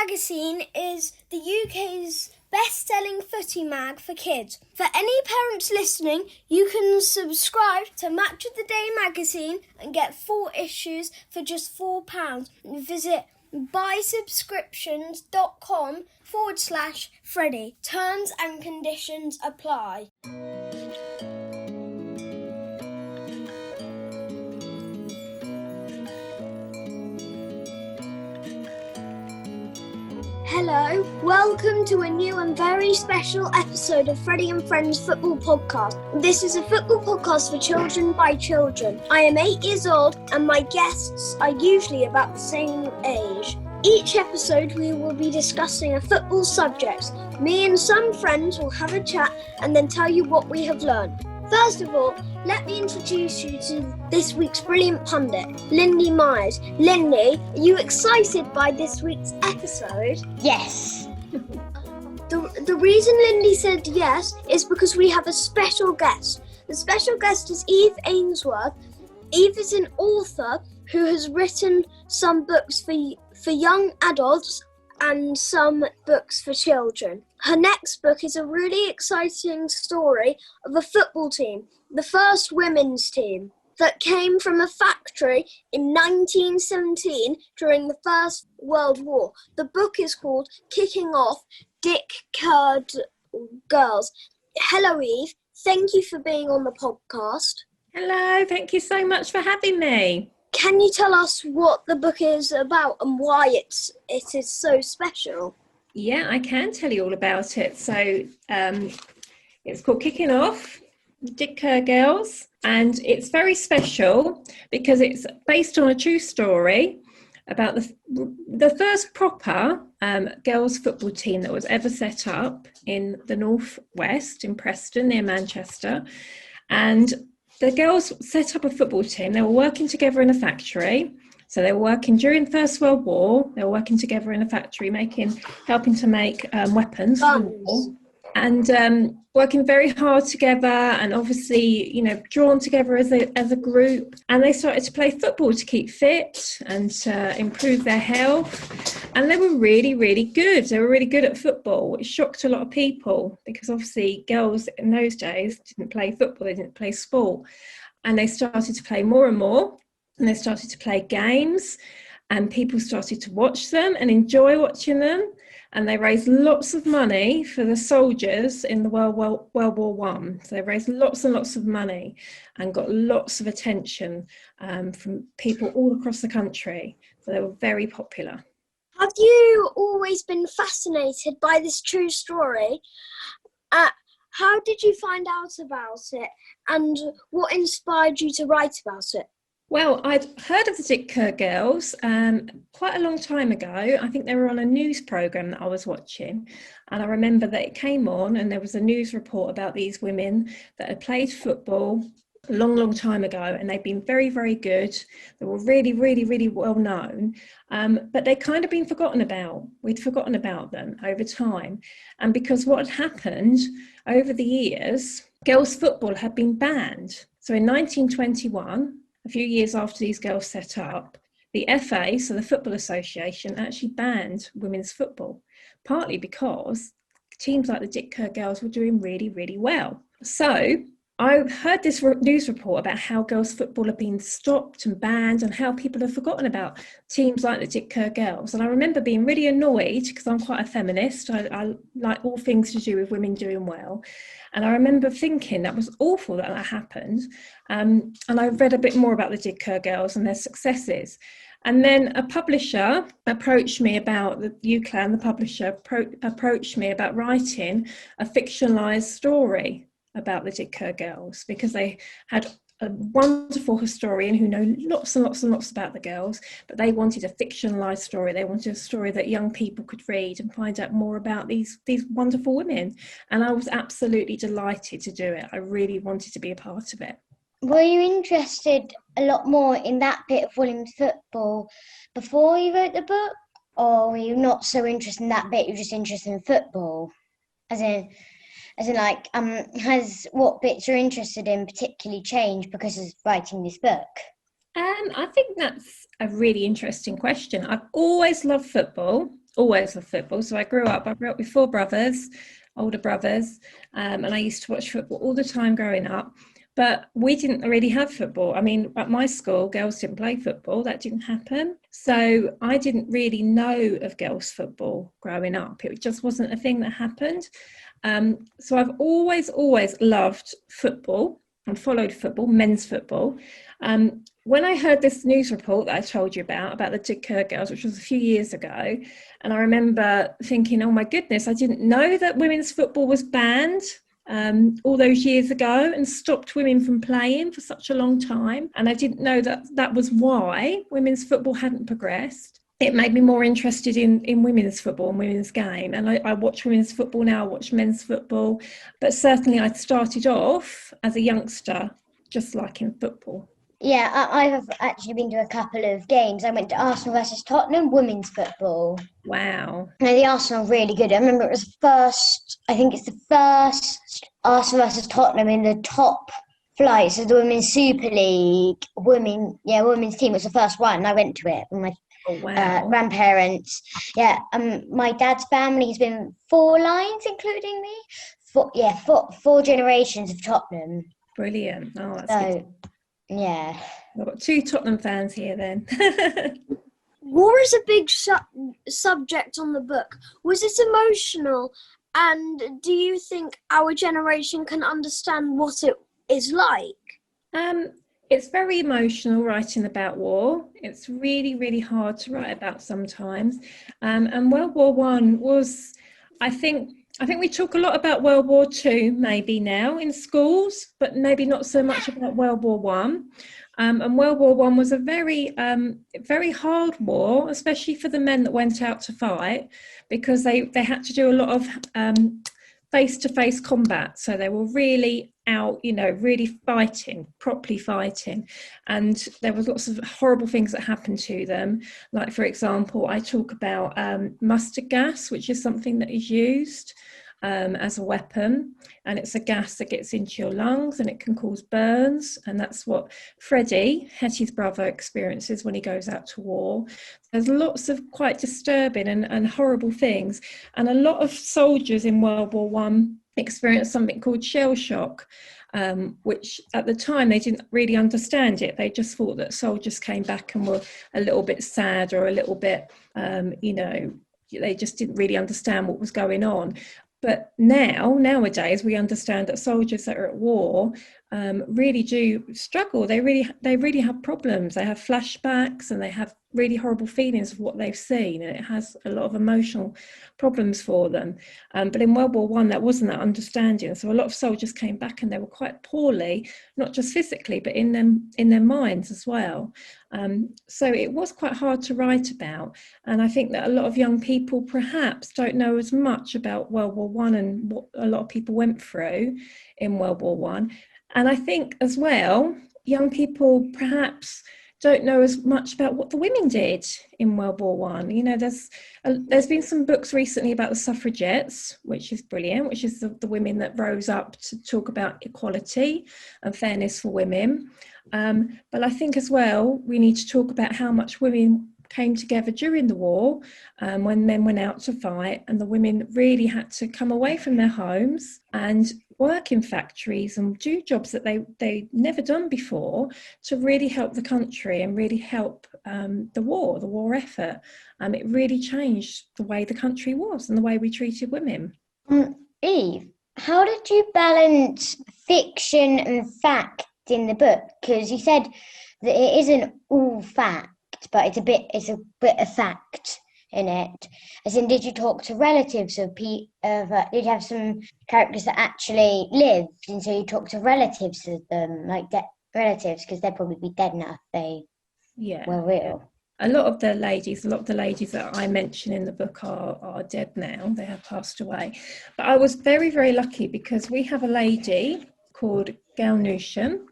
magazine is the UK's best-selling footy mag for kids. For any parents listening, you can subscribe to Match of the Day magazine and get 4 issues for just £4. Visit buysubscriptions.com/Freddie. Terms and conditions apply. Hello, welcome to a new and very special episode of Freddie and Friends Football Podcast. This is a football podcast for children by children. I am 8 years old and my guests are usually about the same age. Each episode we will be discussing a football subject. Me and some friends will have a chat and then tell you what we have learned. First of all, let me introduce you to this week's brilliant pundit, Lindy Myers. Lindy, are you excited by this week's episode? Yes. The reason Lindy said yes is because we have a special guest. The special guest is Eve Ainsworth. Eve is an author who has written some books for young adults and some books for children. Her next book is a really exciting story of a football team, the first women's team, that came from a factory in 1917 during the First World War. The book is called Kicking Off Dick Curd Girls. Hello, Eve. Thank you for being on the podcast. Hello, thank you so much for having me. Can you tell us what the book is about and why it is so special? Yeah, I can tell you all about it. So it's called Kicking Off, Dick Kerr Girls, and it's very special because it's based on a true story about the first proper girls football team that was ever set up in the northwest, in Preston, near Manchester. And the girls set up a football team. They were working together in a factory. So they were working during the First World War. They were working together in a factory, helping to make weapons for the war, and working very hard together, and obviously, drawn together as a group. And they started to play football to keep fit and to improve their health. And they were really, really good. They were really good at football, which shocked a lot of people because obviously girls in those days didn't play football. They didn't play sport. And they started to play more and more. And they started to play games, and people started to watch them and enjoy watching them. And they raised lots of money for the soldiers in the World War I. So they raised lots and lots of money and got lots of attention from people all across the country. So they were very popular. Have you always been fascinated by this true story? How did you find out about it, and what inspired you to write about it? Well, I'd heard of the Dick Kerr Girls quite a long time ago. I think they were on a news programme that I was watching. And I remember that it came on and there was a news report about these women that had played football a long, long time ago. And they'd been very, very good. They were really, really, really well known. But they'd kind of been forgotten about. We'd forgotten about them over time. And because what had happened over the years, girls' football had been banned. So in 1921, a few years after these girls set up, the FA, so the Football Association, actually banned women's football, partly because teams like the Dick Kerr Girls were doing really, really well. So I heard this news report about how girls' football had been stopped and banned and how people have forgotten about teams like the Dick Kerr Girls. And I remember being really annoyed because I'm quite a feminist. I like all things to do with women doing well. And I remember thinking that was awful that happened. And I read a bit more about the Dick Kerr Girls and their successes. And then a publisher approached me about, the UCLan, the publisher approached me about writing a fictionalised story about the Dick Kerr Girls, because they had a wonderful historian who know lots and lots and lots about the girls, but they wanted a fictionalised story. They wanted a story that young people could read and find out more about these wonderful women. And I was absolutely delighted to do it. I really wanted to be a part of it. Were you interested a lot more in that bit of women's football before you wrote the book? Or were you not so interested in that bit, you're just interested in football? As in like, has what bits you're interested in particularly changed because of writing this book? I think that's a really interesting question. I've always loved football. always loved football. So I grew up with 4 brothers, older brothers, and I used to watch football all the time growing up. But we didn't really have football. I mean, at my school, girls didn't play football. That didn't happen. So I didn't really know of girls' football growing up. It just wasn't a thing that happened. So I've always loved football and followed football, men's football. When I heard this news report that I told you about the Dick Kerr girls, which was a few years ago, and I remember thinking, oh my goodness, I didn't know that women's football was banned all those years ago and stopped women from playing for such a long time. And I didn't know that was why women's football hadn't progressed. It made me more interested in women's football and women's game. And I watch women's football now, I watch men's football. But certainly I started off as a youngster just liking football. Yeah, I have actually been to a couple of games. I went to Arsenal versus Tottenham, women's football. Wow. No, the Arsenal are really good. I remember it was the first Arsenal versus Tottenham in the top flight. So the Women's Super League, women's team was the first one. And I went to it with my grandparents. Yeah, my dad's family has been 4 lines, including me. 4 generations of Tottenham. Brilliant. Oh, that's good. Yeah. We've got 2 Tottenham fans here then. War is a big subject on the book. Was it emotional? And do you think our generation can understand what it is like? It's very emotional writing about war. It's really, really hard to write about sometimes. And World War One was, I think we talk a lot about World War Two maybe now in schools, but maybe not so much about World War One. And World War One was a very, very hard war, especially for the men that went out to fight, because they had to do a lot of face-to-face combat. So they were really out, really properly fighting. And there was lots of horrible things that happened to them. Like, for example, I talk about mustard gas, which is something that is used as a weapon, and it's a gas that gets into your lungs and it can cause burns, and that's what Freddie, Hetty's brother, experiences when he goes out to war. There's lots of quite disturbing and horrible things, and a lot of soldiers in World War One experienced something called shell shock, which at the time they didn't really understand it. They just thought that soldiers came back and were a little bit sad or a little bit, they just didn't really understand what was going on. But nowadays, we understand that soldiers that are at war really do struggle. They really have problems. They have flashbacks and they have really horrible feelings of what they've seen, and it has a lot of emotional problems for them. But in World War One, that wasn't that understanding. So a lot of soldiers came back and they were quite poorly, not just physically, but in their minds as well. So it was quite hard to write about. And I think that a lot of young people perhaps don't know as much about World War One and what a lot of people went through in World War One. And I think as well, young people perhaps don't know as much about what the women did in World War One. There's been some books recently about the suffragettes, which is brilliant, which is the women that rose up to talk about equality and fairness for women. But I think as well, we need to talk about how much women came together during the war, when men went out to fight, and the women really had to come away from their homes and work in factories and do jobs that they never done before to really help the country and really help the war effort. It really changed the way the country was and the way we treated women. Eve, how did you balance fiction and fact in the book? Because you said that it isn't all fact, but it's a bit of fact in it. As in, did you talk to relatives did you have some characters that actually lived, and so you talked to relatives of them, like relatives, because they'd probably be dead now if they were real. A lot of the ladies that I mention in the book are dead now. They have passed away. But I was very, very lucky because we have a lady called Gail Newsham,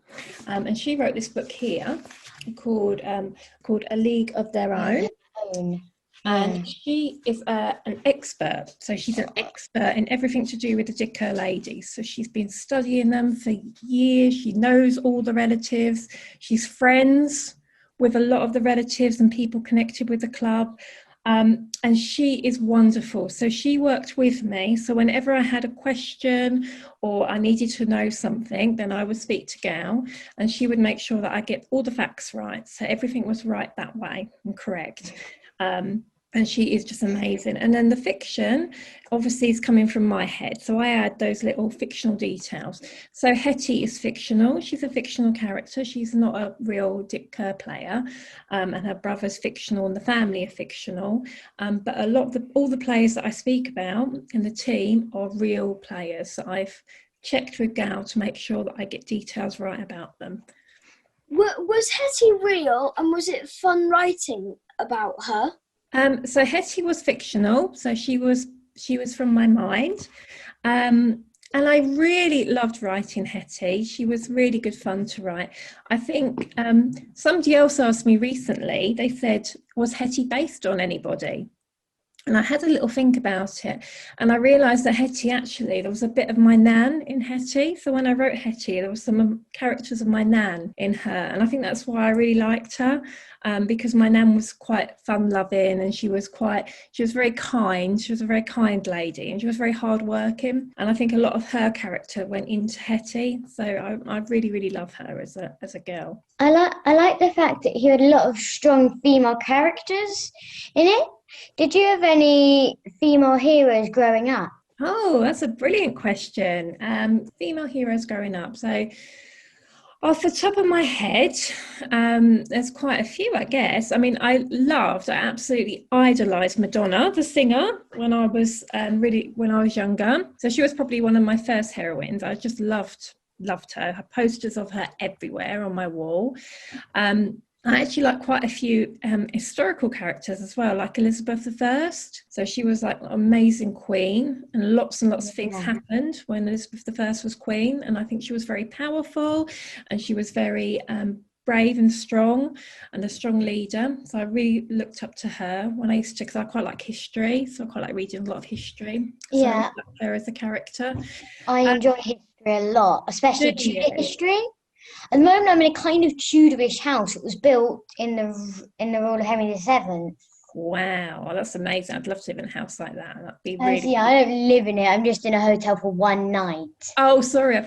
and she wrote this book here called A League of Their Own. And she is an expert. So she's an expert in everything to do with the Dick Kerr ladies. So she's been studying them for years. She knows all the relatives. She's friends with a lot of the relatives and people connected with the club. And she is wonderful. So she worked with me. So whenever I had a question or I needed to know something, then I would speak to Gail and she would make sure that I get all the facts right. So everything was right that way and correct. And she is just amazing. And then the fiction obviously is coming from my head. So I add those little fictional details. So Hetty is fictional. She's a fictional character. She's not a real Dick Kerr player. And her brother's fictional and the family are fictional. But all the players that I speak about in the team are real players. So I've checked with Gal to make sure that I get details right about them. Was Hetty real, and was it fun writing about her? So Hetty was fictional, so she was from my mind, and I really loved writing Hetty. She was really good fun to write. I think somebody else asked me recently, they said, was Hetty based on anybody? And I had a little think about it, and I realised that Hetty, actually, there was a bit of my nan in Hetty. So when I wrote Hetty, there was some characters of my nan in her, and I think that's why I really liked her, because my nan was quite fun-loving, and she was very kind. She was a very kind lady, and she was very hard-working. And I think a lot of her character went into Hetty. So I really, really love her as a girl. I like the fact that you had a lot of strong female characters in it. Did you have any female heroes growing up? Oh, that's a brilliant question. Female heroes growing up. So off the top of my head, there's quite a few, I guess. I mean, I absolutely idolised Madonna, the singer, when I was younger. So she was probably one of my first heroines. I just loved her. Her posters of her everywhere on my wall. I actually like quite a few historical characters as well, like Elizabeth I. So she was like an amazing queen, and lots of things happened when Elizabeth I was queen. And I think she was very powerful, and she was very brave and strong, and a strong leader. So I really looked up to her because I quite like history. So I quite like reading a lot of history. So I liked her as a character. I enjoy history a lot, especially Tudor history. At the moment, I'm in a kind of Tudorish house. It was built in the rule of Henry VII. Wow, that's amazing. I'd love to live in a house like that. That'd be really cool. I don't live in it. I'm just in a hotel for one night. Oh, sorry.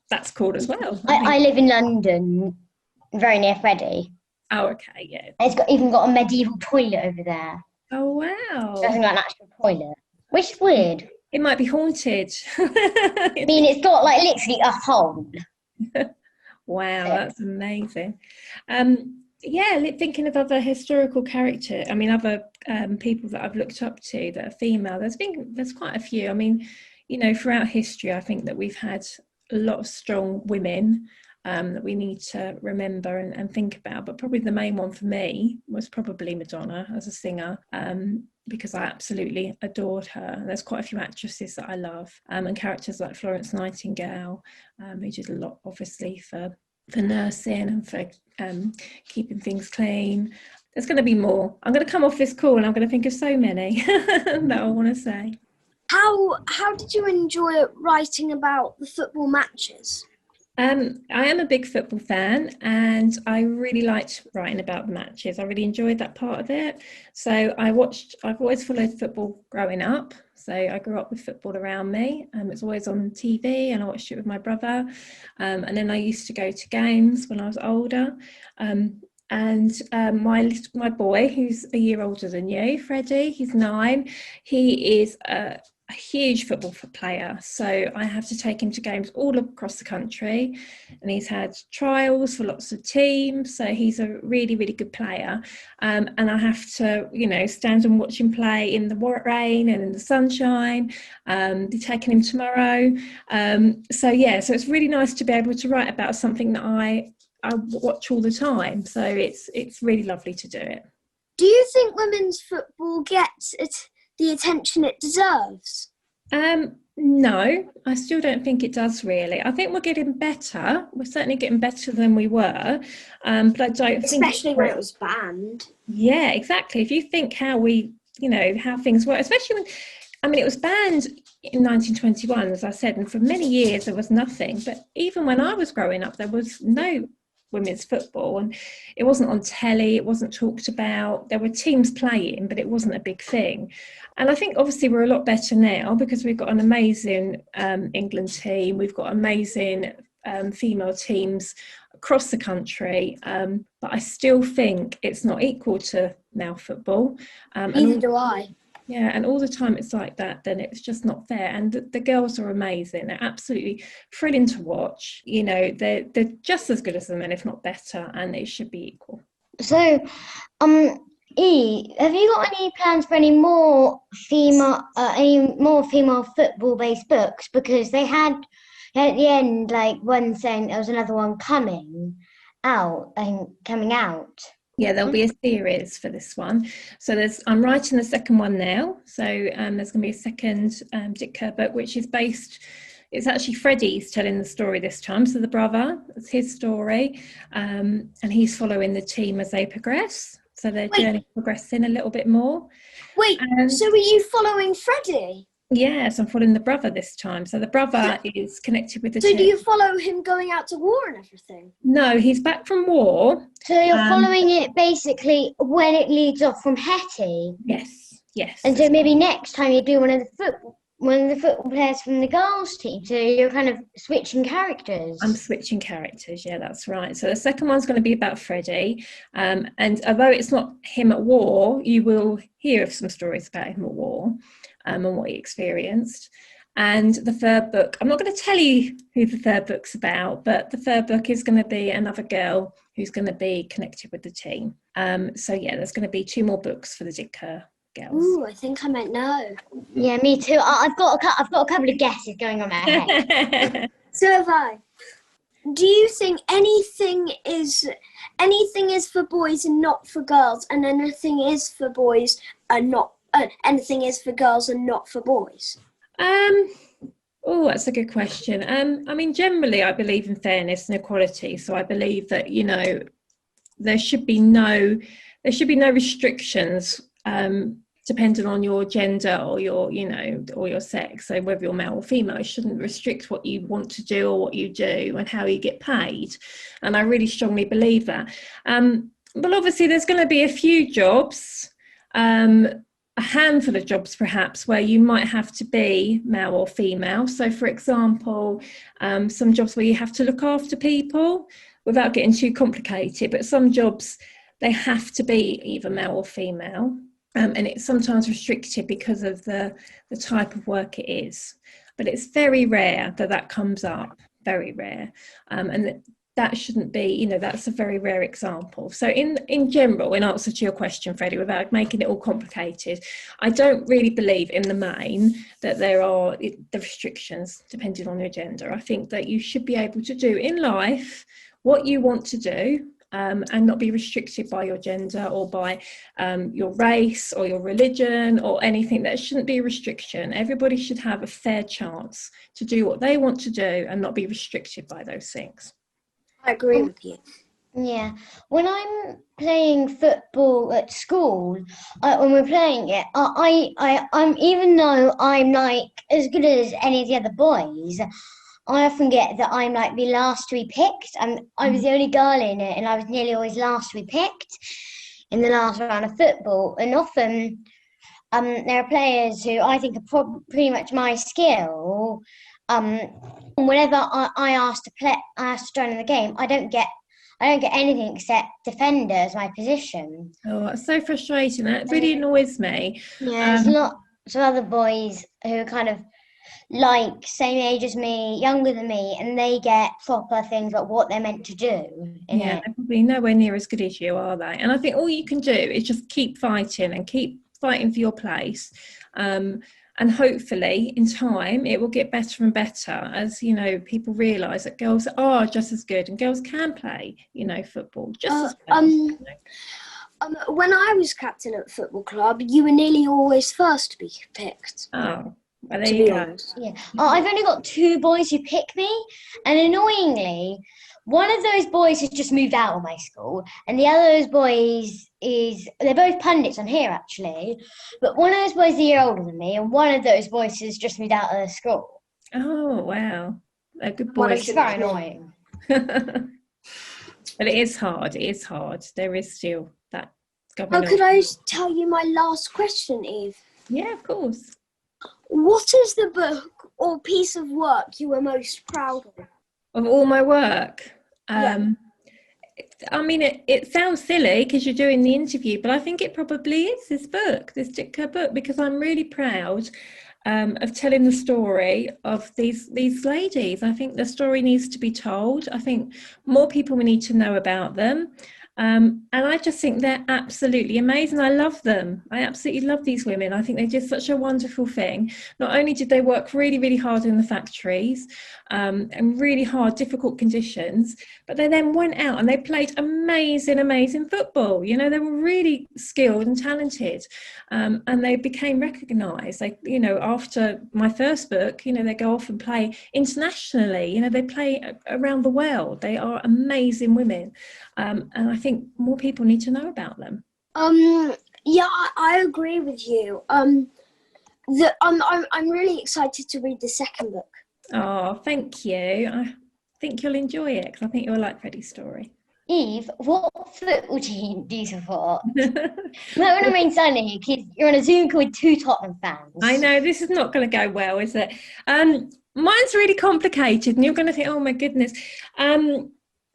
That's cool as well. I live in London, very near Freddie. Oh, okay, yeah. It's even got a medieval toilet over there. Oh, wow. It doesn't got an actual toilet, which is weird. It might be haunted. I mean, it's got like literally a hole. Wow, that's amazing. Thinking of other historical characters, I mean, other people that I've looked up to that are female, there's quite a few. I mean, throughout history, I think that we've had a lot of strong women that we need to remember and think about. But probably the main one for me was probably Madonna as a singer, because I absolutely adored her. And there's quite a few actresses that I love, and characters like Florence Nightingale, who did a lot, obviously, for nursing and for keeping things clean. There's going to be more. I'm going to come off this call and I'm going to think of so many that I want to say. How did you enjoy writing about the football matches? I am a big football fan, and I really liked writing about the matches. I really enjoyed that part of it. So I've always followed football growing up. So I grew up with football around me. It's always on TV, and I watched it with my brother. And then I used to go to games when I was older. My boy, who's a year older than you, Freddie, he's 9. He is a huge football player, so I have to take him to games all across the country, and he's had trials for lots of teams, so he's a really, really good player, and I have to stand and watch him play in the rain and in the sunshine. They're taking him tomorrow, so it's really nice to be able to write about something that I watch all the time, so it's really lovely to do it. Do you think women's football gets the attention it deserves? No, I still don't think it does, really. I think we're getting better. We're certainly getting better than we were, but I don't think... Especially when it was banned. Yeah, exactly. If you think how things were, especially when... it was banned in 1921, as I said, and for many years there was nothing. But even when I was growing up, there was no women's football, and it wasn't on telly, it wasn't talked about. There were teams playing, but it wasn't a big thing. And I think obviously we're a lot better now because we've got an amazing England team, we've got amazing female teams across the country, but I still think it's not equal to male football. Neither do I. Yeah, and all the time it's like that, then it's just not fair. And the girls are amazing. They're absolutely thrilling to watch. You know, they're just as good as the men, if not better, and it should be equal. So, E, have you got any plans for any more female football-based books? Because they had at the end, like, one saying there was another one coming out. Yeah, there'll be a series for this one. So I'm writing the second one now. So there's going to be a second Dick Kerr book, which is it's actually Freddie's telling the story this time. So the brother, it's his story. And he's following the team as they progress. So their journey progressing a little bit more. Wait, so are you following Freddie? Yes, I'm following the brother this time. So the brother is connected with the team. So do you follow him going out to war and everything? No, he's back from war. So you're following it basically when it leads off from Hetty? Yes. And so maybe next time you do one of the football players from the girls' team. So you're kind of switching characters. I'm switching characters, yeah, that's right. So the second one's going to be about Freddie. And although it's not him at war, you will hear some stories about him at war. And what he experienced. And the third book, I'm not going to tell you who the third book's about, but the third book is going to be another girl who's going to be connected with the team. So yeah, there's going to be 2 more books for the Dick Kerr girls. Ooh, I think I might know. Yeah, me too. I've got a couple of guesses going on my head. So have I. Do you think anything is for boys and not for girls, and anything is for boys and not? Anything is for girls and not for boys? Oh, that's a good question. I mean, generally, I believe in fairness and equality. So I believe that, you know, there should be no restrictions depending on your gender or your sex. So whether you're male or female, it shouldn't restrict what you want to do or what you do and how you get paid. And I really strongly believe that. But obviously, there's going to be a few jobs. A handful of jobs perhaps where you might have to be male or female. So for example, some jobs where you have to look after people without getting too complicated, but some jobs they have to be either male or female, and it's sometimes restricted because of the type of work it is. But it's very rare that comes up, very rare, and that shouldn't be, you know, that's a very rare example. So in general, in answer to your question, Freddie, without making it all complicated, I don't really believe in the main that there are the restrictions depending on your gender. I think that you should be able to do in life what you want to do and not be restricted by your gender or by your race or your religion or anything. That shouldn't be a restriction. Everybody should have a fair chance to do what they want to do and not be restricted by those things. I agree with you. Yeah. When I'm playing football at school, when we're playing it, I'm even though I'm like as good as any of the other boys, I often get that I'm like the last to be picked. I was the only girl in it, and I was nearly always last to be picked in the last round of football. And often, there are players who I think are pretty much my skill. Whenever I ask to join in the game, I don't get anything except defender as my position. Oh, that's so frustrating. That really annoys me. Yeah, there's lots of other boys who are kind of like same age as me, younger than me, and they get proper things about what they're meant to do. They're probably nowhere near as good as you, are they? And I think all you can do is just keep fighting for your place. And hopefully in time it will get better and better as, you know, people realise that girls are just as good and girls can play, you know, football just as well. You know. When I was captain at football club, you were nearly always first to be picked. Oh, well, there you go. Yeah. I've only got 2 boys who pick me, and annoyingly, one of those boys has just moved out of my school, and the other of those boys they're both pundits on here actually, but one of those boys is a year older than me, and one of those boys has just moved out of the school. Oh, wow. A good boy. It's very annoying. But it is hard. It is hard. There is still that going Oh, on. could I tell you my last question, Eve? Yeah, of course. What is the book or piece of work you were most proud of? Of all my work. Yeah. I mean, it sounds silly because you're doing the interview, but I think it probably is this book, this Ditka book, because I'm really proud of telling the story of these ladies. I think the story needs to be told. I think more people need to know about them. And I just think they're absolutely amazing. I love them. I absolutely love these women. I think they did such a wonderful thing. Not only did they work really, really hard in the factories and really hard, difficult conditions, but they then went out and they played amazing, amazing football. You know, they were really skilled and talented, and they became recognised. They, you know, after my first book, you know, they go off and play internationally. You know, they play around the world. They are amazing women. And I think more people need to know about them. Yeah, I agree with you. I'm really excited to read the second book. Oh, thank you. I think you'll enjoy it because I think you'll like Freddie's story. Eve, what football team do you support? That would have been funny because you're on a Zoom call with 2 Tottenham fans. I know, this is not going to go well, is it? Mine's really complicated and you're going to think, oh my goodness.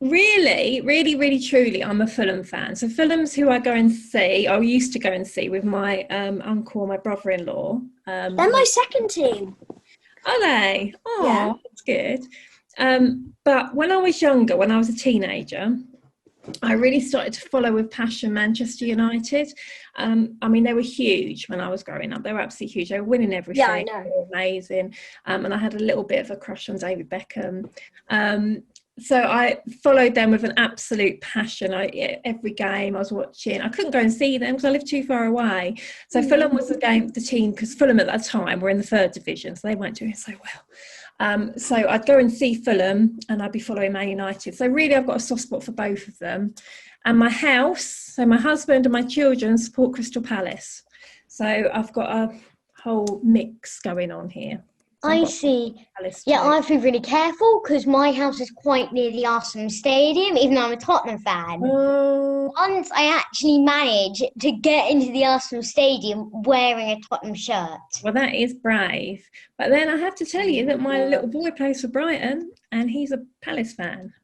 Really, really, really, truly, I'm a Fulham fan. So Fulham's who I go and see, I used to go and see with my uncle, my brother-in-law. They're my second team. Are they? Oh, Yeah. That's good. But when I was younger, when I was a teenager, I really started to follow with passion Manchester United. I mean, they were huge when I was growing up. They were absolutely huge. They were winning everything. Yeah, I know. They were amazing. And I had a little bit of a crush on David Beckham. So I followed them with an absolute passion. Every game I was watching, I couldn't go and see them because I lived too far away. So Fulham was the team, because Fulham at that time were in the 3rd division, so they weren't doing so well. So I'd go and see Fulham and I'd be following Man United. So really I've got a soft spot for both of them. And my house, so my husband and my children support Crystal Palace. So I've got a whole mix going on here. So I see. Yeah, I have to be really careful because my house is quite near the Arsenal Stadium, even though I'm a Tottenham fan. Oh. Once I actually managed to get into the Arsenal Stadium wearing a Tottenham shirt. Well, that is brave. But then I have to tell you that my little boy plays for Brighton and he's a Palace fan.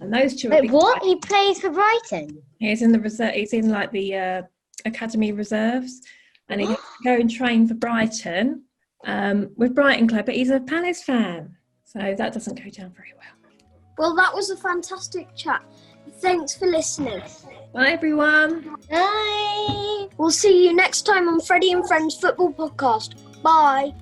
And those two are Wait, what? He plays for Brighton? He's in the reserve. He's in like the academy reserves, and he has to go and train for Brighton with Brighton Club. But he's a Palace fan, so that doesn't go down very well. Well, that was a fantastic chat. Thanks for listening. Bye, everyone. Bye. We'll see you next time on Freddie and Friends Football Podcast. Bye.